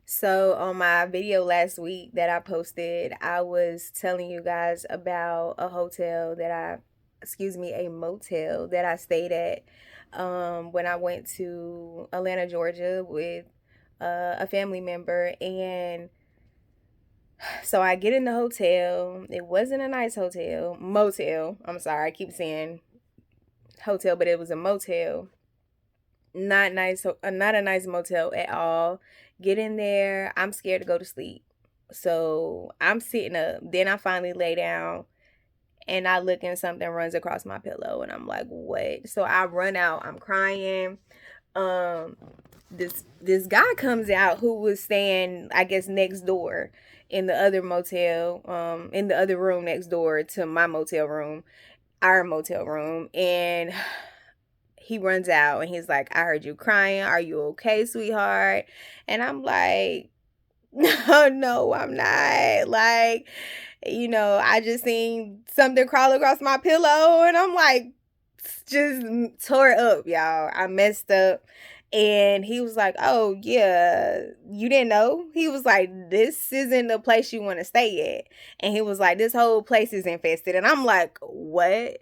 So, on my video last week that I posted, I was telling you guys about a a motel that I stayed at when I went to Atlanta, Georgia with a family member. And so I get in the hotel. It wasn't a nice motel. I'm sorry, I keep saying hotel, but it was a motel. Not nice, not a nice motel at all. Get in there. I'm scared to go to sleep. So I'm sitting up. Then I finally lay down and I look and something runs across my pillow and I'm like, what? So I run out. I'm crying. Um this guy comes out who was staying, I guess, next door in the other motel, in the other room next door to my motel room, our motel room. And he runs out and he's like, I heard you crying. Are you okay, sweetheart? And I'm like, no, no, I'm not. Like, I just seen something crawl across my pillow and I'm like, just tore up, y'all. I messed up. And he was like, oh, yeah, you didn't know? He was like, this isn't the place you want to stay at. And he was like, this whole place is infested. And I'm like, what?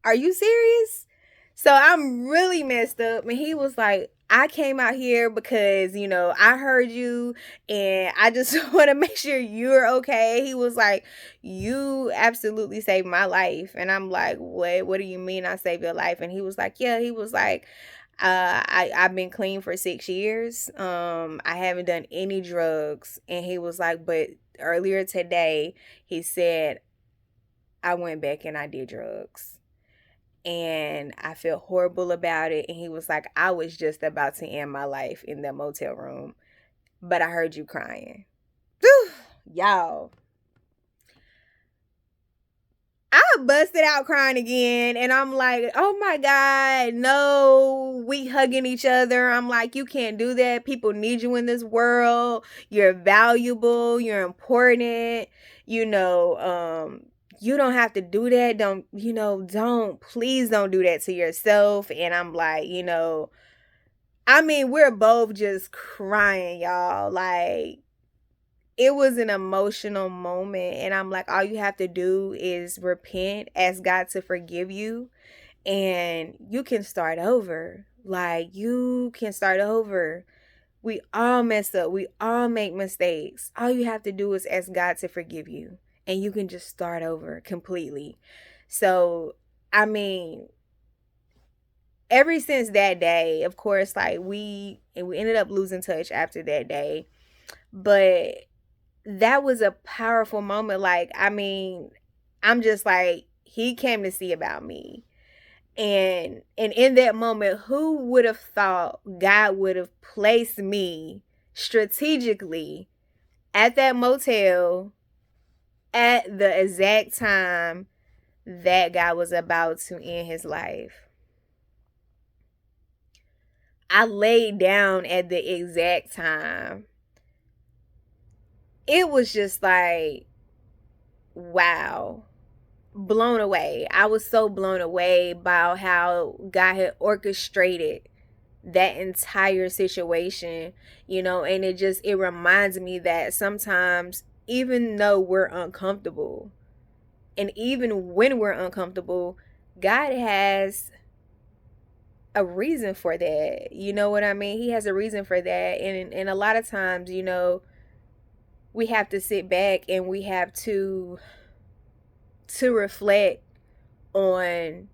Are you serious? So I'm really messed up. And he was like, I came out here because, I heard you and I just want to make sure you're okay. He was like, you absolutely saved my life. And I'm like, what? What do you mean I saved your life? And he was like, yeah, he was like, I've been clean for 6 years. I haven't done any drugs. And he was like, but earlier today, he said, I went back and I did drugs and I feel horrible about it. And he was like, I was just about to end my life in the motel room, but I heard you crying. Whew, y'all. I busted out crying again, and I'm like, oh my God, no, we hugging each other. I'm like, you can't do that. People need you in this world. You're valuable, you're important, you know, you don't have to do that. Please don't do that to yourself. And I'm like, I mean, we're both just crying, y'all. Like, it was an emotional moment. And I'm like, all you have to do is repent, ask God to forgive you, and you can start over. Like, you can start over. We all mess up. We all make mistakes. All you have to do is ask God to forgive you, and you can just start over completely. So, I mean, ever since that day, of course, like we ended up losing touch after that day, but that was a powerful moment. Like, I mean, I'm just like, he came to see about me. And in that moment, who would have thought God would have placed me strategically at that motel at the exact time that God was about to end his life? I laid down at the exact time. It was just like, wow, blown away. I was so blown away by how God had orchestrated that entire situation, and it reminds me that sometimes, even though we're uncomfortable, and even when we're uncomfortable, God has a reason for that. You know what I mean? He has a reason for that. And a lot of times, we have to sit back and we have to reflect on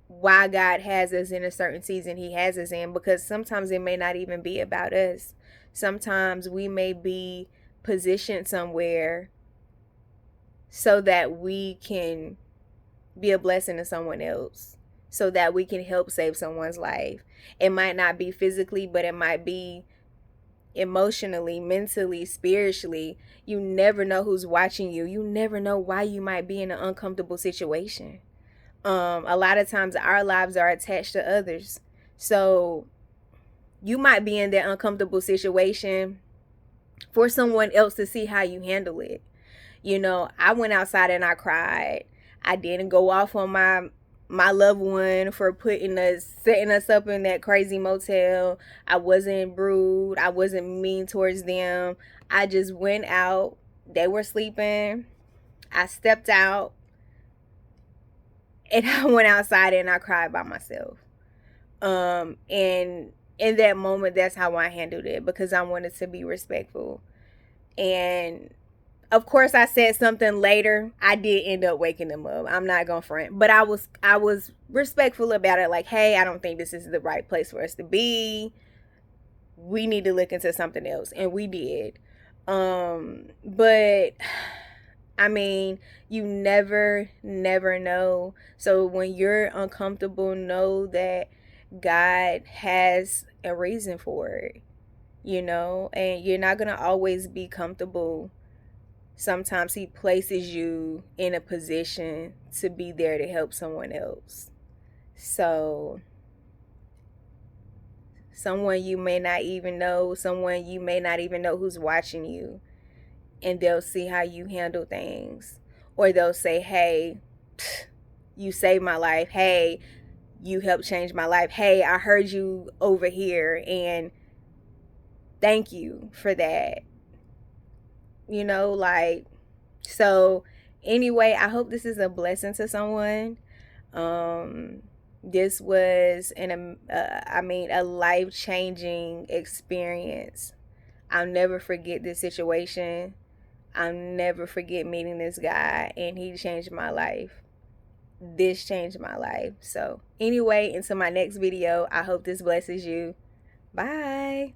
why God has us in a certain season he has us in, because sometimes it may not even be about us. Sometimes we may be positioned somewhere so that we can be a blessing to someone else, so that we can help save someone's life. It might not be physically, but it might be emotionally, mentally, spiritually. You never know who's watching you. You never know why you might be in an uncomfortable situation. A lot of times our lives are attached to others. So you might be in that uncomfortable situation for someone else to see how you handle it. I went outside and I cried. I didn't go off on my loved one for setting us up in that crazy motel. I wasn't rude. I wasn't mean towards them. I just went out. They were sleeping. I stepped out and I went outside and I cried by myself. And in that moment, that's how I handled it, because I wanted to be respectful. And of course, I said something later. I did end up waking them up. I'm not gonna front, but I was respectful about it. Like, hey, I don't think this is the right place for us to be. We need to look into something else, and we did. But I mean, you never know. So when you're uncomfortable, know that God has a reason for it, and you're not going to always be comfortable. Sometimes He places you in a position to be there to help someone else. So, someone you may not even know, who's watching you, and they'll see how you handle things. Or they'll say, hey, you saved my life. Hey, you helped change my life. Hey, I heard you over here, and thank you for that. So anyway, I hope this is a blessing to someone. This was a life-changing experience. I'll never forget this situation. I'll never forget meeting this guy, and he changed my life. This changed my life. So anyway, until my next video, I hope this blesses you. Bye.